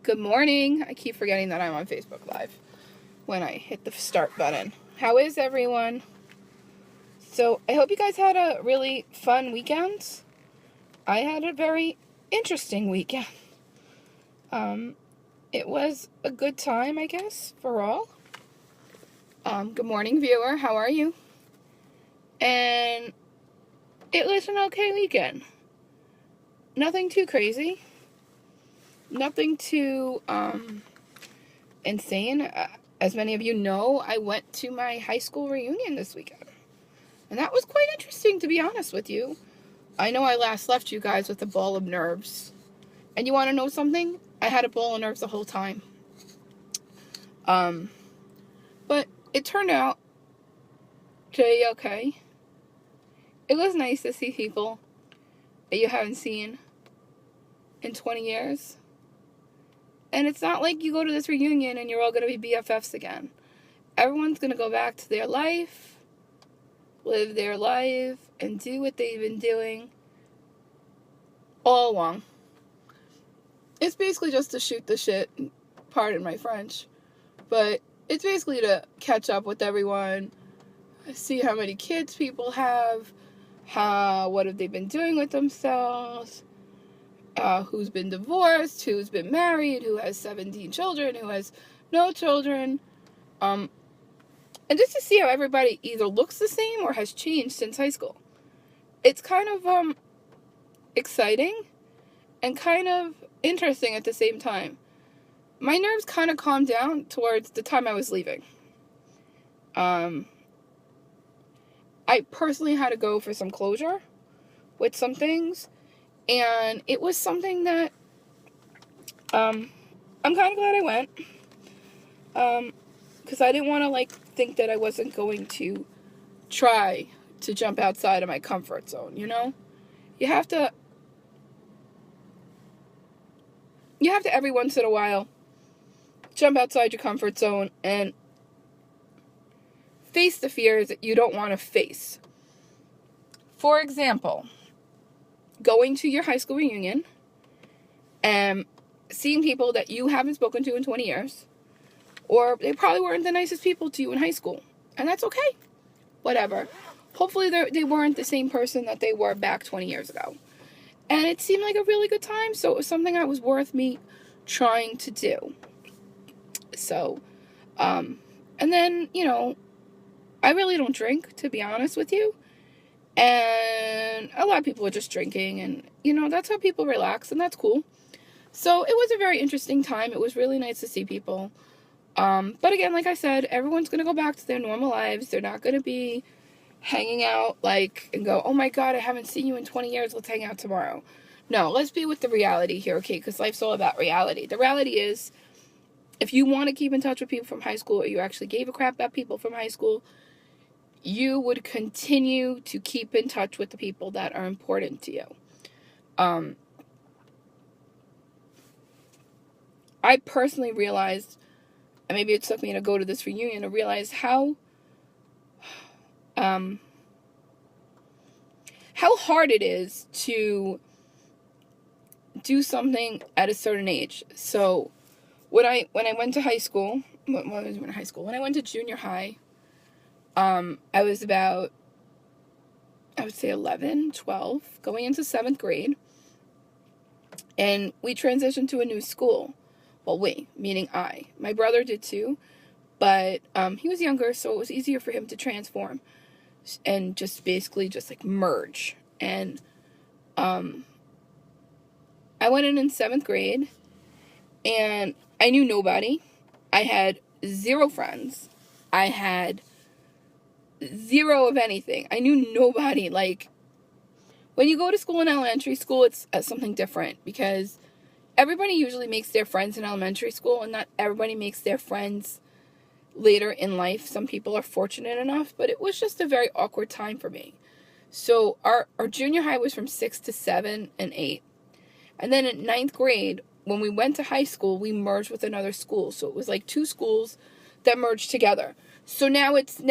Good morning. I keep forgetting that I'm on Facebook Live when I hit the start button. How is everyone? So, I hope you guys had a really fun weekend. I had a very interesting weekend. It was a good time, I guess, for all. Good morning, viewer. How are you? And it was an okay weekend. Nothing too crazy. Nothing too, insane. As many of you know, I went to my high school reunion this weekend. And that was quite interesting, to be honest with you. I know I last left you guys with a ball of nerves. And you want to know something? I had a ball of nerves the whole time. But it turned out to be okay. It was nice to see people that you haven't seen in 20 years. And it's not like you go to this reunion and you're all going to be BFFs again. Everyone's going to go back to their life, live their life, and do what they've been doing all along. It's basically just to shoot the shit, pardon my French, but it's basically to catch up with everyone, see how many kids people have, what have they been doing with themselves, who's been divorced, who's been married, who has 17 children, who has no children, and just to see how everybody either looks the same or has changed since high school. It's kind of, exciting and kind of interesting at the same time. My nerves kind of calmed down towards the time I was leaving. I personally had to go for some closure with some things, and it was something that, I'm kind of glad I went, because I didn't want to, think that I wasn't going to try to jump outside of my comfort zone, you know? You have to every once in a while jump outside your comfort zone and face the fears that you don't want to face. For example, going to your high school reunion and seeing people that you haven't spoken to in 20 years, or they probably weren't the nicest people to you in high school, and that's okay. Whatever. Hopefully they weren't the same person that they were back 20 years ago. And it seemed like a really good time, so it was something that was worth me trying to do. So, and then, I really don't drink, to be honest with you. And a lot of people are just drinking, and, that's how people relax, and that's cool. So it was a very interesting time. It was really nice to see people. But again, like I said, everyone's going to go back to their normal lives. They're not going to be hanging out and go, oh my God, I haven't seen you in 20 years. Let's hang out tomorrow. No, let's be with the reality here, okay? Because life's all about reality. The reality is, if you want to keep in touch with people from high school, or you actually gave a crap about people from high school, you would continue to keep in touch with the people that are important to you. I personally realized, and maybe it took me to go to this reunion to realize how hard it is to do something at a certain age. So when I went to high school, when I went to junior high, I was about, I would say 11, 12, going into 7th grade, and we transitioned to a new school. Well, meaning I. My brother did too, but he was younger, so it was easier for him to transform and just basically merge. And I went in 7th grade, and I knew nobody. I had 0 friends. I had 0 of anything. I knew nobody. When you go to school in elementary school, it's something different, because everybody usually makes their friends in elementary school, and not everybody makes their friends later in life. Some people are fortunate enough, but it was just a very awkward time for me. So our junior high was from 6 to 7 and 8. And then in 9th grade, when we went to high school, we merged with another school. So it was 2 schools that merged together. So now it's 2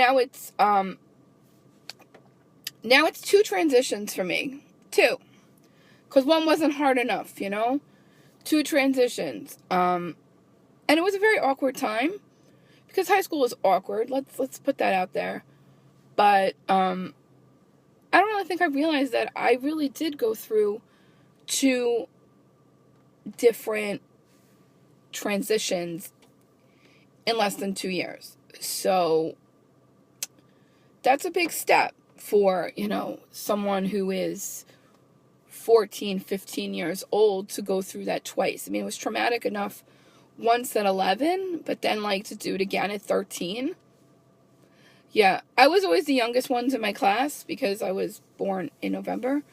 transitions for me. 2. Because one wasn't hard enough, two transitions. And it was a very awkward time because high school was awkward. Let's put that out there. But I don't really think I realized that I really did go through two different transitions in less than 2 years. So that's a big step for, someone who is 14, 15 years old to go through that twice. I mean, it was traumatic enough once at 11, but then to do it again at 13. Yeah, I was always the youngest ones in my class because I was born in November.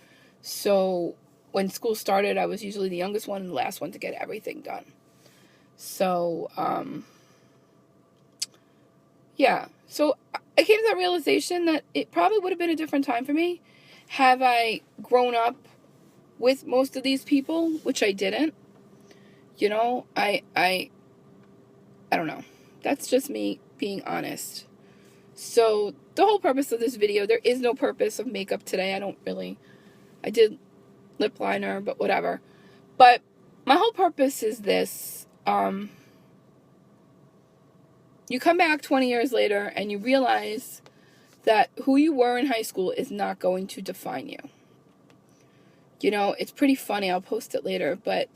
So when school started, I was usually the youngest one and the last one to get everything done. So, yeah. So I came to that realization that it probably would have been a different time for me have I grown up with most of these people, which I didn't. I don't know. That's just me being honest. So the whole purpose of this video, there is no purpose of makeup today. I did lip liner, but whatever. But my whole purpose is this. You come back 20 years later and you realize that who you were in high school is not going to define you. It's pretty funny. I'll post it later, but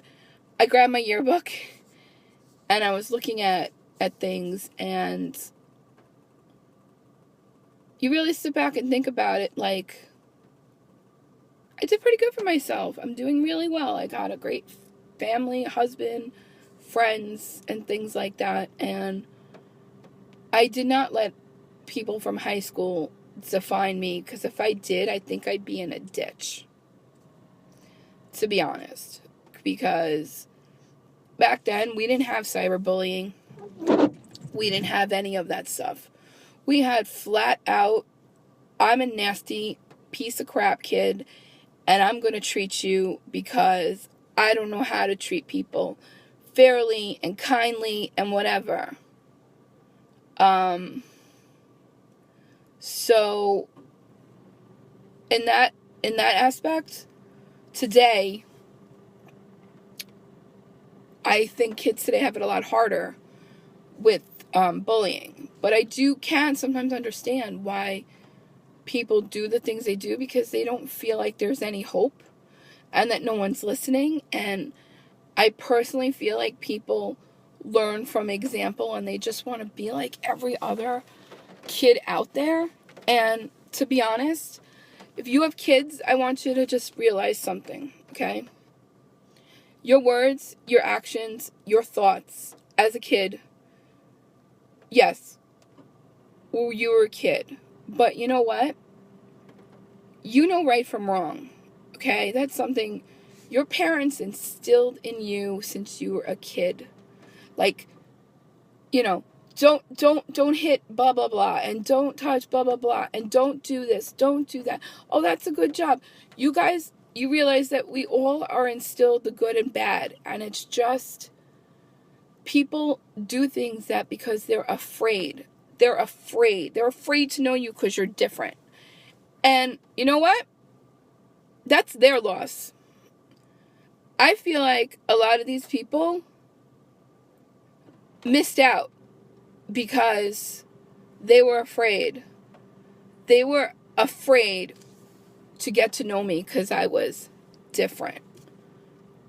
I grabbed my yearbook and I was looking at things, and you really sit back and think about it. I did pretty good for myself. I'm doing really well. I got a great family, husband, friends, and things like that. And I did not let people from high school define me, because if I did, I think I'd be in a ditch, to be honest. Because back then, we didn't have cyberbullying. We didn't have any of that stuff. We had flat out, I'm a nasty piece of crap kid, and I'm going to treat you because I don't know how to treat people fairly and kindly and whatever. So in that aspect, today, I think kids today have it a lot harder with bullying. But I can sometimes understand why people do the things they do, because they don't feel like there's any hope and that no one's listening. And I personally feel like people learn from example and they just want to be like every other kid out there. And to be honest, if you have kids, I want you to just realize something, okay? Your words, your actions, your thoughts as a kid, yes, you were a kid, but you know what? You know right from wrong, okay? That's something your parents instilled in you since you were a kid. Don't hit blah, blah, blah, and don't touch blah, blah, blah, and don't do this, don't do that. Oh, that's a good job. You guys, you realize that we all are instilled the good and bad, and it's just people do things that because they're afraid. They're afraid to know you because you're different. And you know what? That's their loss. I feel like a lot of these people missed out because they were afraid. They were afraid to get to know me because I was different.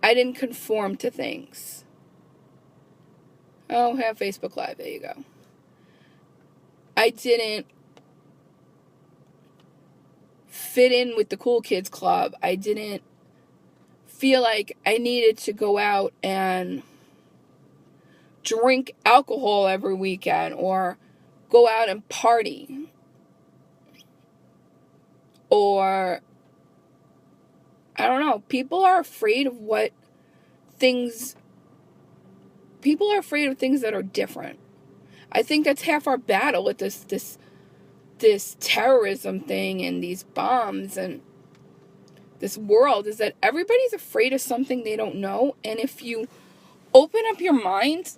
I didn't conform to things. Oh, have Facebook Live. There you go. I didn't fit in with the cool kids club. I didn't feel like I needed to go out and drink alcohol every weekend or go out and party. Or, I don't know, people are afraid of things that are different. I think that's half our battle with this terrorism thing and these bombs and this world, is that everybody's afraid of something they don't know. And if you open up your mind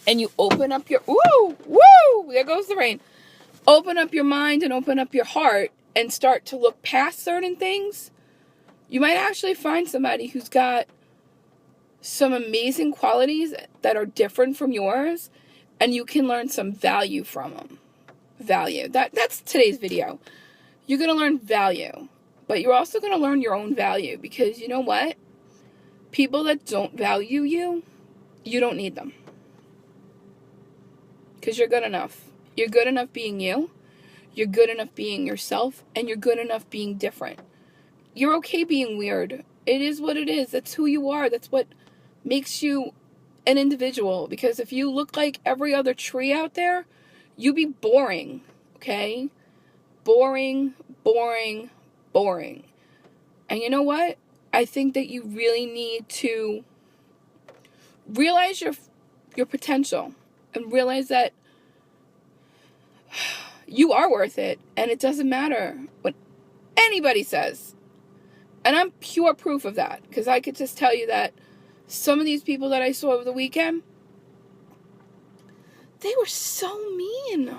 and you open up your, there goes the rain. Open up your mind and open up your heart and start to look past certain things, you might actually find somebody who's got some amazing qualities that are different from yours, and you can learn some value from them. Value. That's today's video. You're going to learn value, but you're also going to learn your own value, because you know what? People that don't value you, you don't need them. Because you're good enough. You're good enough being you. You're good enough being yourself, and you're good enough being different. You're okay being weird. It is what it is. That's who you are. That's what makes you an individual. Because if you look like every other tree out there, you'd be boring. Okay? Boring, boring, boring. And you know what? I think that you really need to realize your potential, and realize that you are worth it, and it doesn't matter what anybody says. And I'm pure proof of that, because I could just tell you that some of these people that I saw over the weekend, they were so mean. And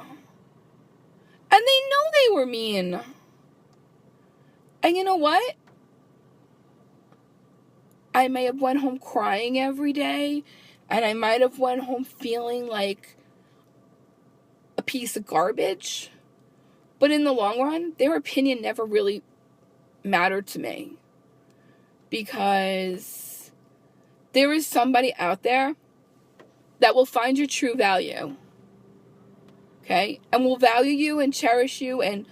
they know they were mean. And you know what? I may have went home crying every day, and I might have went home feeling like a piece of garbage. But in the long run, their opinion never really mattered to me, because there is somebody out there that will find your true value. Okay? And will value you and cherish you and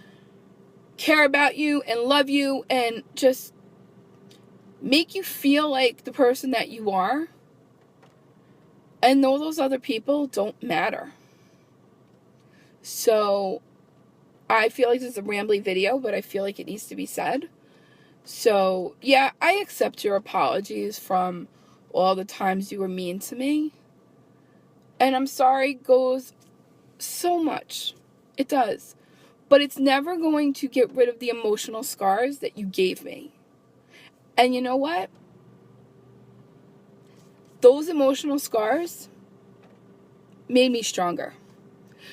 care about you and love you and just make you feel like the person that you are. And know those other people don't matter. So I feel like this is a rambly video, but I feel like it needs to be said. So yeah, I accept your apologies from all the times you were mean to me. And I'm sorry goes so much. It does. But it's never going to get rid of the emotional scars that you gave me. And you know what? Those emotional scars made me stronger.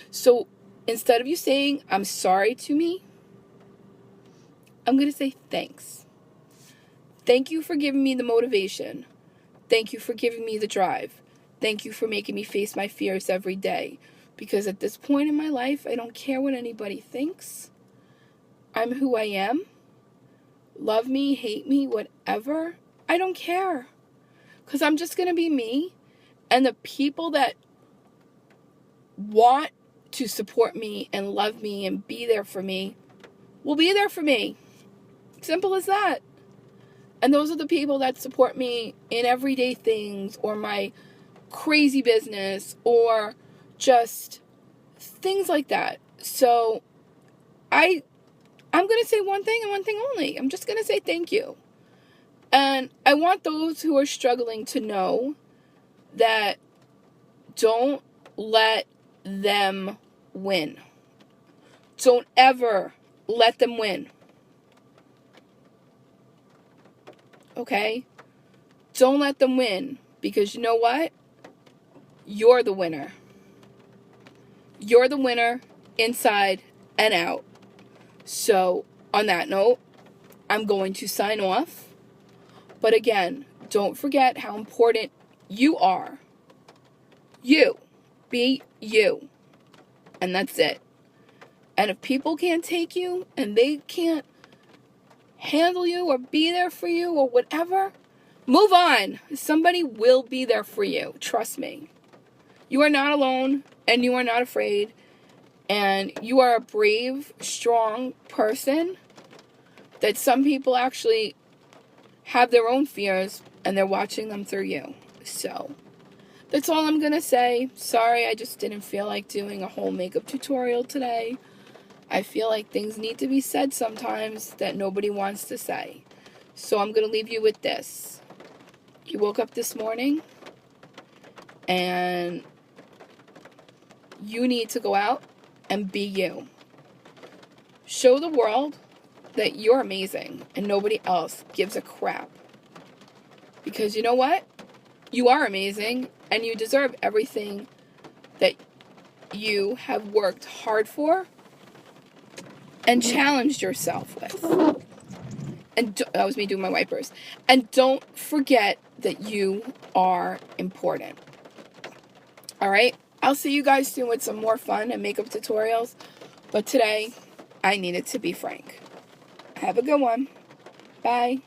So instead of you saying, I'm sorry to me, I'm going to say thanks. Thank you for giving me the motivation. Thank you for giving me the drive. Thank you for making me face my fears every day. Because at this point in my life, I don't care what anybody thinks. I'm who I am. Love me, hate me, whatever. I don't care. Because I'm just going to be me. And the people that want to support me and love me and be there for me will be there for me. Simple as that. And those are the people that support me in everyday things, or my crazy business, or just things like that. So I'm going to say one thing and one thing only. I'm just going to say thank you. And I want those who are struggling to know that don't let them win. Don't ever let them win. Okay? Don't let them win. Because you know what? You're the winner. You're the winner inside and out. So, on that note, I'm going to sign off. But again, don't forget how important you are. You. Be you. And that's it. And if people can't take you, and they can't handle you or be there for you or whatever, move on. Somebody will be there for you. Trust me. You are not alone, and you are not afraid. And you are a brave, strong person that some people actually have their own fears, and they're watching them through you. So that's all I'm going to say. Sorry, I just didn't feel like doing a whole makeup tutorial today. I feel like things need to be said sometimes that nobody wants to say. So I'm going to leave you with this. You woke up this morning, and you need to go out and be you. Show the world that you're amazing and nobody else gives a crap. Because you know what? You are amazing, and you deserve everything that you have worked hard for and challenged yourself with. And that was me doing my wipers. And don't forget that you are important. All right? I'll see you guys soon with some more fun and makeup tutorials. But today, I needed to be frank. Have a good one. Bye.